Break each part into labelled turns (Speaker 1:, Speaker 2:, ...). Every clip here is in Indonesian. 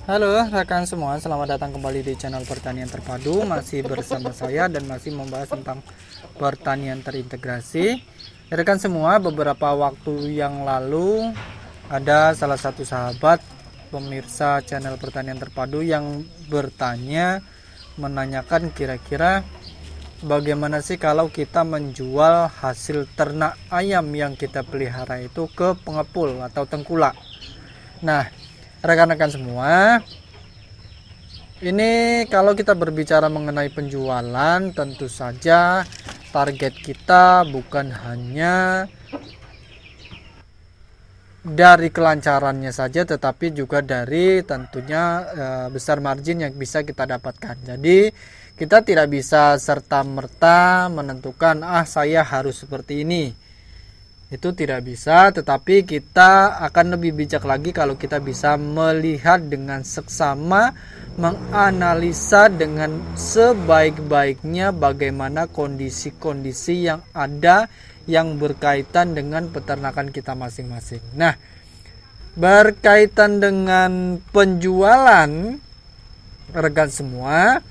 Speaker 1: Halo rekan semua, selamat datang kembali di channel Pertanian Terpadu. Masih bersama saya dan masih membahas tentang pertanian terintegrasi. Rekan semua, beberapa waktu yang lalu ada salah satu sahabat pemirsa channel Pertanian Terpadu yang menanyakan kira-kira bagaimana sih kalau kita menjual hasil ternak ayam yang kita pelihara itu ke pengepul atau tengkulak. Nah, rekan-rekan semua, ini kalau kita berbicara mengenai penjualan, tentu saja target kita bukan hanya dari kelancarannya saja, tetapi juga dari tentunya besar margin yang bisa kita dapatkan. Jadi kita tidak bisa serta-merta menentukan saya harus seperti ini. Itu tidak bisa, tetapi kita akan lebih bijak lagi kalau kita bisa melihat dengan seksama, menganalisa dengan sebaik-baiknya bagaimana kondisi-kondisi yang ada yang berkaitan dengan peternakan kita masing-masing. Nah, berkaitan dengan penjualan, rekan semua,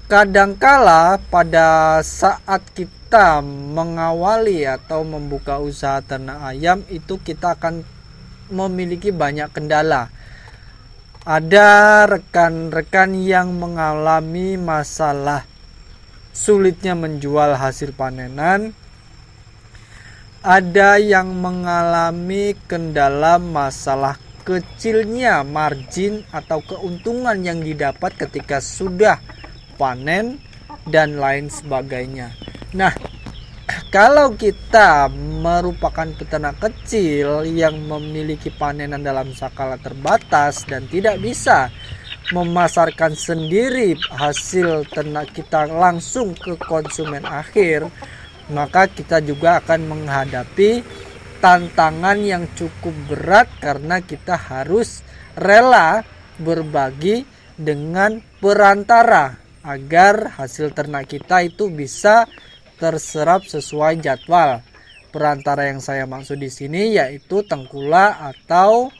Speaker 1: kadangkala pada saat kita mengawali atau membuka usaha ternak ayam itu kita akan memiliki banyak kendala. Ada rekan-rekan yang mengalami masalah sulitnya menjual hasil panenan. Ada yang mengalami kendala masalah kecilnya margin atau keuntungan yang didapat ketika sudah panen dan lain sebagainya. Nah, kalau kita merupakan peternak kecil yang memiliki panenan dalam skala terbatas dan tidak bisa memasarkan sendiri hasil ternak kita langsung ke konsumen akhir, maka kita juga akan menghadapi tantangan yang cukup berat karena kita harus rela berbagi dengan perantara agar hasil ternak kita itu bisa terserap sesuai jadwal. Perantara yang saya maksud di sini yaitu tengkulak atau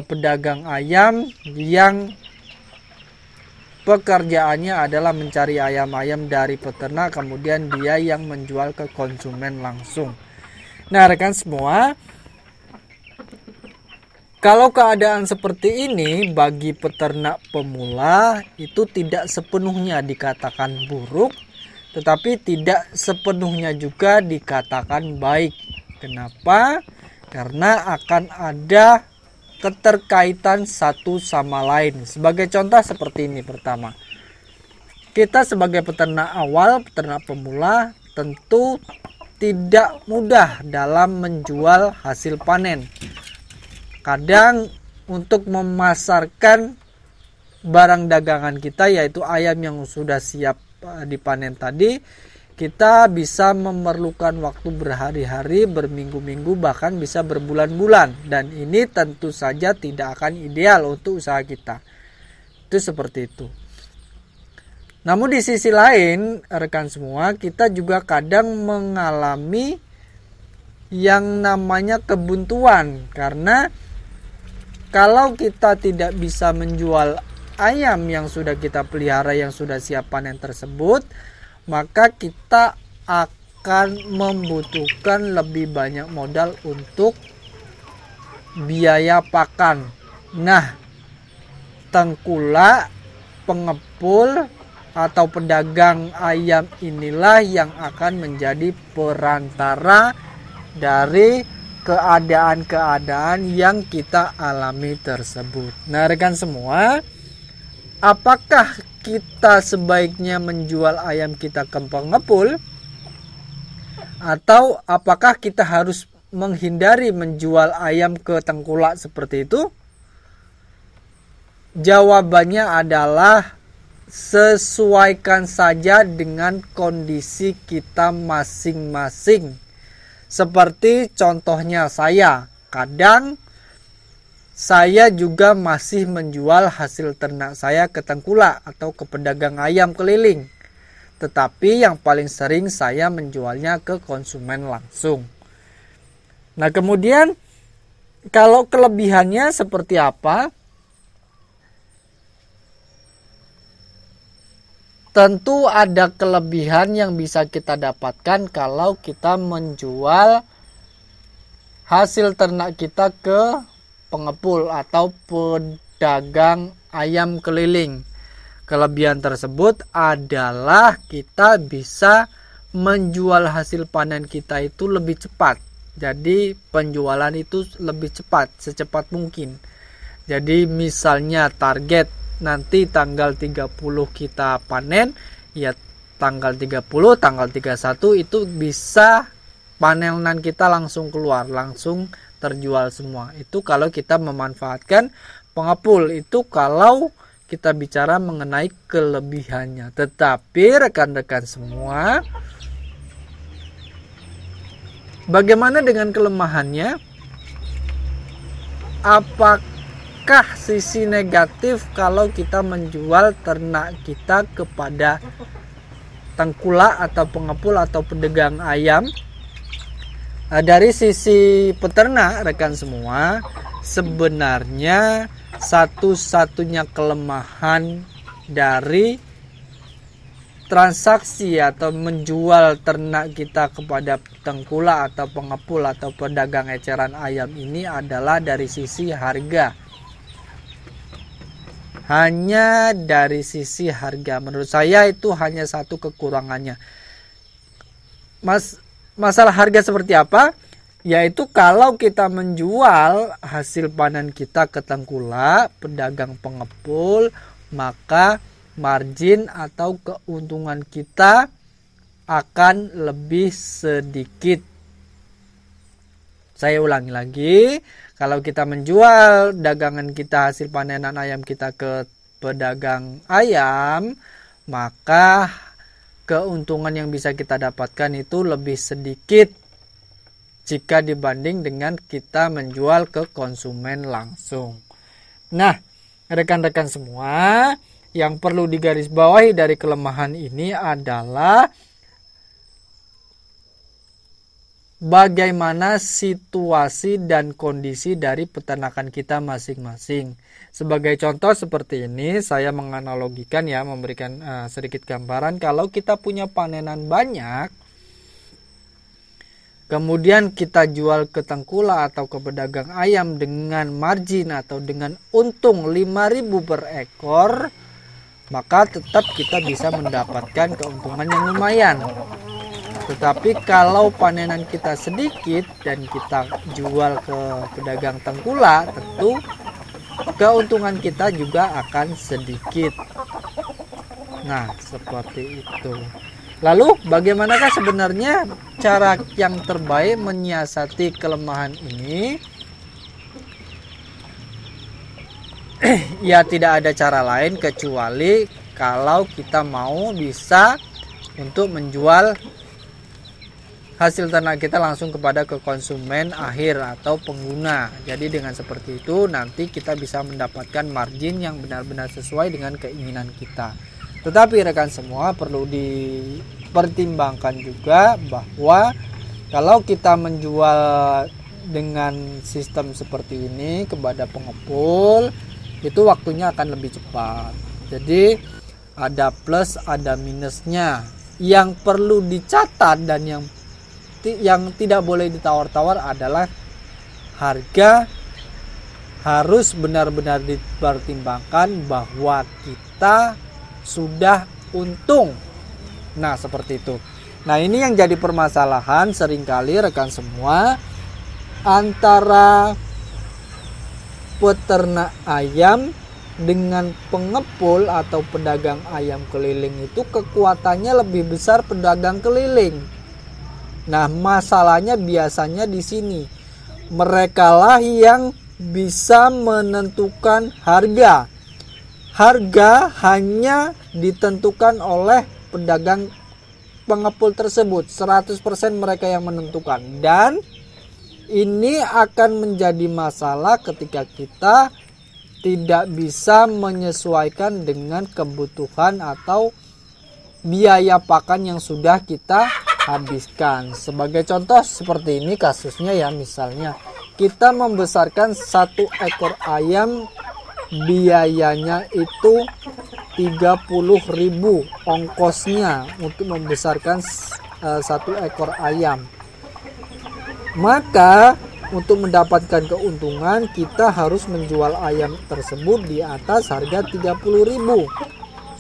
Speaker 1: pedagang ayam yang pekerjaannya adalah mencari ayam-ayam dari peternak, kemudian dia yang menjual ke konsumen langsung. Nah, rekan semua, kalau keadaan seperti ini bagi peternak pemula itu tidak sepenuhnya dikatakan buruk, tetapi tidak sepenuhnya juga dikatakan baik. Kenapa? Karena akan ada keterkaitan satu sama lain. Sebagai contoh seperti ini, pertama, kita sebagai peternak awal, peternak pemula, tentu tidak mudah dalam menjual hasil panen. Kadang untuk memasarkan barang dagangan kita, yaitu ayam yang sudah siap dipanen tadi, kita bisa memerlukan waktu berhari-hari, berminggu-minggu, bahkan bisa berbulan-bulan. Dan ini tentu saja tidak akan ideal untuk usaha kita. Itu seperti itu. Namun di sisi lain, rekan semua, kita juga kadang mengalami yang namanya kebuntuan. Karena kalau kita tidak bisa menjual ayam yang sudah kita pelihara, yang sudah siap panen tersebut, maka kita akan membutuhkan lebih banyak modal untuk biaya pakan. Nah, tengkulak, pengepul, atau pedagang ayam inilah yang akan menjadi perantara dari keadaan-keadaan yang kita alami tersebut. Nah, rekan semua, apakah kita sebaiknya menjual ayam kita ke pengepul, atau apakah kita harus menghindari menjual ayam ke tengkulak seperti itu? Jawabannya adalah sesuaikan saja dengan kondisi kita masing-masing. Seperti contohnya saya, kadang saya juga masih menjual hasil ternak saya ke tengkulak atau ke pedagang ayam keliling. Tetapi yang paling sering saya menjualnya ke konsumen langsung. Nah, kemudian kalau kelebihannya seperti apa? tentu ada kelebihan yang bisa kita dapatkan kalau kita menjual hasil ternak kita ke pengepul atau pedagang ayam keliling. Kelebihan tersebut adalah kita bisa menjual hasil panen kita itu lebih cepat. Jadi penjualan itu lebih cepat, secepat mungkin. Jadi misalnya target nanti tanggal 30 kita panen, ya tanggal 30, tanggal 31 itu bisa panenan kita langsung keluar, langsung terjual semua. Itu kalau kita memanfaatkan pengepul. Itu kalau kita bicara mengenai kelebihannya. Tetapi rekan-rekan semua, bagaimana dengan kelemahannya? Apakah sisi negatif kalau kita menjual ternak kita kepada tengkulak atau pengepul atau pedagang ayam? Dari sisi peternak, rekan semua, sebenarnya satu-satunya kelemahan dari transaksi atau menjual ternak kita kepada tengkulak atau pengepul atau pedagang eceran ayam ini adalah dari sisi harga. Hanya dari sisi harga, menurut saya itu hanya satu kekurangannya. Masalah harga seperti apa? Yaitu kalau kita menjual hasil panen kita ke tengkulak, pedagang pengepul, maka margin atau keuntungan kita akan lebih sedikit. Saya ulangi lagi, kalau kita menjual dagangan kita, hasil panenan ayam kita ke pedagang ayam, maka keuntungan yang bisa kita dapatkan itu lebih sedikit jika dibanding dengan kita menjual ke konsumen langsung. Nah, rekan-rekan semua, yang perlu digarisbawahi dari kelemahan ini adalah bagaimana situasi dan kondisi dari peternakan kita masing-masing. Sebagai contoh seperti ini, saya menganalogikan ya, memberikan sedikit gambaran. Kalau kita punya panenan banyak, kemudian kita jual ke tengkulak atau ke pedagang ayam dengan margin atau dengan untung 5.000 per ekor, maka tetap kita bisa mendapatkan keuntungan yang lumayan. Tetapi kalau panenan kita sedikit dan kita jual ke pedagang tengkulak, tentu keuntungan kita juga akan sedikit. Nah, seperti itu. Lalu bagaimanakah sebenarnya cara yang terbaik menyiasati kelemahan ini? Ya, tidak ada cara lain kecuali kalau kita mau bisa untuk menjual hasil ternak kita langsung kepada ke konsumen akhir atau pengguna. Jadi dengan seperti itu nanti kita bisa mendapatkan margin yang benar-benar sesuai dengan keinginan kita. Tetapi rekan semua, perlu dipertimbangkan juga bahwa kalau kita menjual dengan sistem seperti ini kepada pengepul, itu waktunya akan lebih cepat. Jadi ada plus ada minusnya. Yang perlu dicatat dan yang tidak boleh ditawar-tawar adalah harga harus benar-benar dipertimbangkan bahwa kita sudah untung. Nah, seperti itu. Nah, ini yang jadi permasalahan seringkali rekan semua antara peternak ayam dengan pengepul atau pedagang ayam keliling. Itu kekuatannya lebih besar pedagang keliling. Nah, masalahnya biasanya di sini. Merekalah yang bisa menentukan harga. Harga hanya ditentukan oleh pedagang pengepul tersebut. 100% mereka yang menentukan. Dan ini akan menjadi masalah ketika kita tidak bisa menyesuaikan dengan kebutuhan atau biaya pakan yang sudah kita habiskan. Sebagai contoh seperti ini kasusnya ya, misalnya kita membesarkan 1 ekor ayam, biayanya itu 30.000 ongkosnya untuk membesarkan satu ekor ayam. Maka untuk mendapatkan keuntungan kita harus menjual ayam tersebut di atas harga 30.000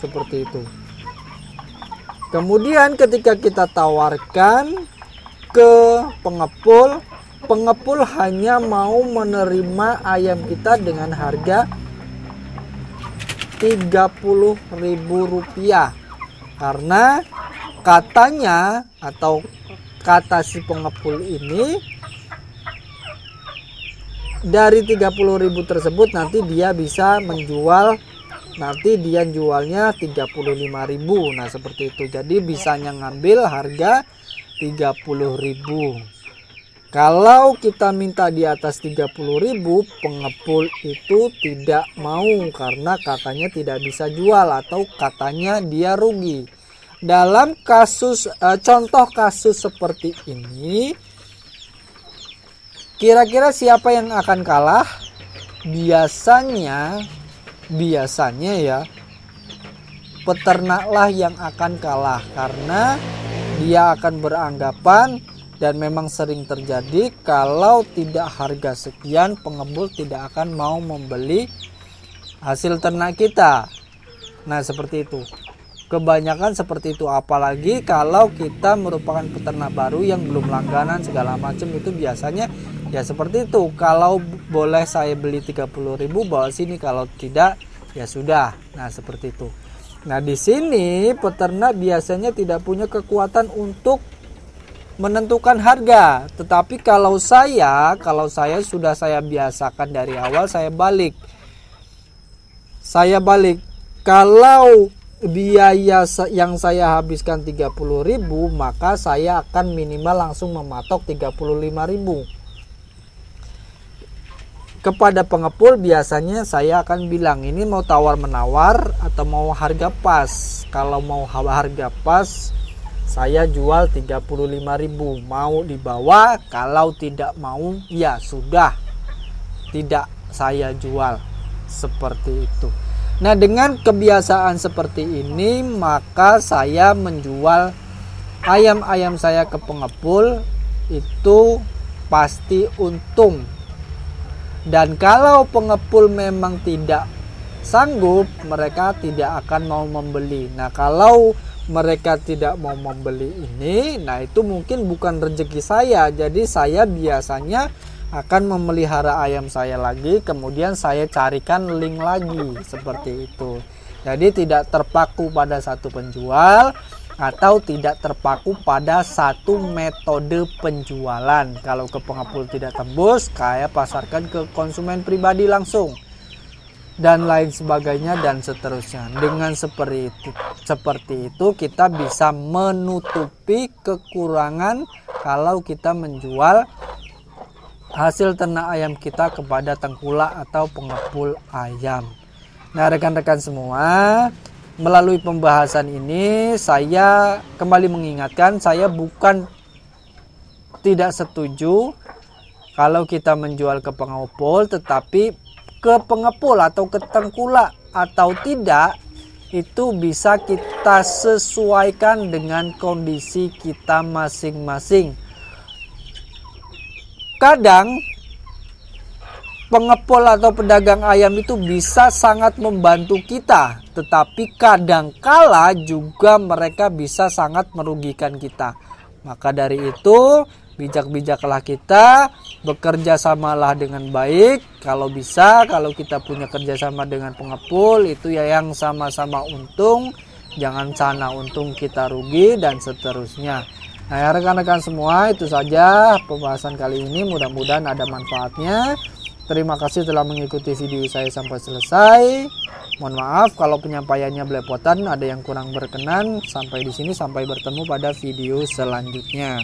Speaker 1: seperti itu. Kemudian ketika kita tawarkan ke pengepul, pengepul hanya mau menerima ayam kita dengan harga Rp30.000 karena katanya atau kata si pengepul ini dari 30.000 tersebut nanti dia bisa menjual, nanti dia jualnya 35.000. Nah seperti itu, jadi bisanya ngambil harga 30.000. Kalau kita minta di atas 30.000, pengepul itu tidak mau karena katanya tidak bisa jual atau katanya dia rugi. Dalam kasus contoh kasus seperti ini, kira-kira siapa yang akan kalah? Biasanya ya peternaklah yang akan kalah karena dia akan beranggapan, dan memang sering terjadi, kalau tidak harga sekian pengepul tidak akan mau membeli hasil ternak kita. Nah seperti itu, kebanyakan seperti itu, apalagi kalau kita merupakan peternak baru yang belum langganan segala macam, itu biasanya ya seperti itu. Kalau boleh saya beli 30.000 bawa sini, kalau tidak ya sudah. Nah seperti itu. Nah di sini peternak biasanya tidak punya kekuatan untuk menentukan harga, tetapi kalau saya sudah saya biasakan dari awal, saya balik. Kalau biaya yang saya habiskan 30.000, maka saya akan minimal langsung mematok 35.000. Kepada pengepul biasanya saya akan bilang, ini mau tawar menawar atau mau harga pas. Kalau mau harga pas, saya jual 35.000, mau dibawa, kalau tidak mau ya sudah, tidak saya jual, seperti itu. Nah dengan kebiasaan seperti ini, maka saya menjual ayam-ayam saya ke pengepul itu pasti untung. Dan kalau pengepul memang tidak sanggup, mereka tidak akan mau membeli. Nah kalau mereka tidak mau membeli ini, nah itu mungkin bukan rezeki saya. Jadi saya biasanya akan memelihara ayam saya lagi, kemudian saya carikan link lagi, seperti itu. Jadi tidak terpaku pada satu penjual atau tidak terpaku pada satu metode penjualan. Kalau ke pengepul tidak tembus, saya pasarkan ke konsumen pribadi langsung, dan lain sebagainya dan seterusnya. Dengan seperti itu kita bisa menutupi kekurangan kalau kita menjual hasil ternak ayam kita kepada tengkulak atau pengepul ayam. Nah rekan-rekan semua, melalui pembahasan ini saya kembali mengingatkan, saya bukan tidak setuju kalau kita menjual ke pengepul, tetapi ke pengepul atau ke tengkulak atau tidak, itu bisa kita sesuaikan dengan kondisi kita masing-masing. Kadang pengepul atau pedagang ayam itu bisa sangat membantu kita, tetapi kadang kala juga mereka bisa sangat merugikan kita. Maka dari itu bijak-bijaklah kita, bekerja samalah dengan baik. Kalau bisa, kalau kita punya kerjasama dengan pengepul, itu ya yang sama-sama untung, jangan sana untung kita rugi dan seterusnya. Nah ya rekan-rekan semua, itu saja pembahasan kali ini, mudah-mudahan ada manfaatnya. Terima kasih telah mengikuti video saya sampai selesai. Mohon maaf kalau penyampaiannya belepotan, ada yang kurang berkenan. Sampai di sini, sampai bertemu pada video selanjutnya.